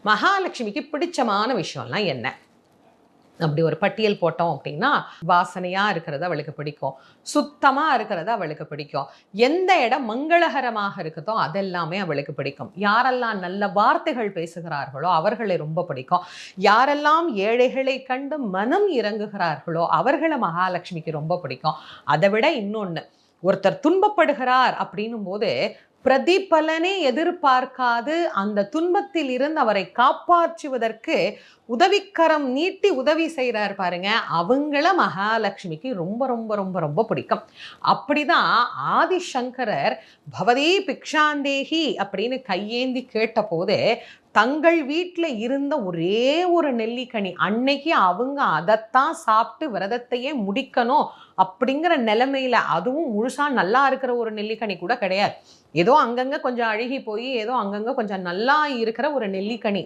மகாலட்சுமிக்கு பிடிச்சமான விஷயம்லாம் என்ன அப்படி ஒரு பட்டியல் போட்டோம் அப்படின்னா, வாசனையா இருக்கிறது அவளுக்கு பிடிக்கும், சுத்தமா இருக்கிறது அவளுக்கு பிடிக்கும், எந்த இடம் மங்களகரமாக இருக்குதோ அதெல்லாமே அவளுக்கு பிடிக்கும், யாரெல்லாம் நல்ல வார்த்தைகள் பேசுகிறார்களோ அவர்களை ரொம்ப பிடிக்கும், யாரெல்லாம் ஏழைகளை கண்டு மனம் இறங்குகிறார்களோ அவர்களை மகாலட்சுமிக்கு ரொம்ப பிடிக்கும். அதை விட இன்னொன்று, ஒருத்தர் துன்பப்படுகிறார் அப்படின்னும் போது பிரதிபலனை எதிர்பார்க்காது அந்த துன்பத்தில் இருந்து அவரை காப்பாற்றுவதற்கு உதவிக்கரம் நீட்டி உதவி செய்கிறார் பாருங்க, அவங்கள மகாலட்சுமிக்கு ரொம்ப ரொம்ப ரொம்ப ரொம்ப பிடிக்கும். அப்படிதான் ஆதிசங்கரர் பவதி பிக்ஷாந்தேகி அப்படின்னு கையேந்தி கேட்ட போது தங்கள் வீட்டில் இருந்த ஒரே ஒரு நெல்லிக்கனி, அன்னைக்கு அவங்க அதைத்தான் சாப்பிட்டு விரதத்தையே முடிக்கணும் அப்படிங்கிற நிலைமையில, அதுவும் முழுசா நல்லா இருக்கிற ஒரு நெல்லிக்கனி கூட கிடையாது, ஏதோ அங்கங்க கொஞ்சம் அழுகி போய் ஏதோ அங்கங்க கொஞ்சம் நல்லா இருக்கிற ஒரு நெல்லிக்கனி,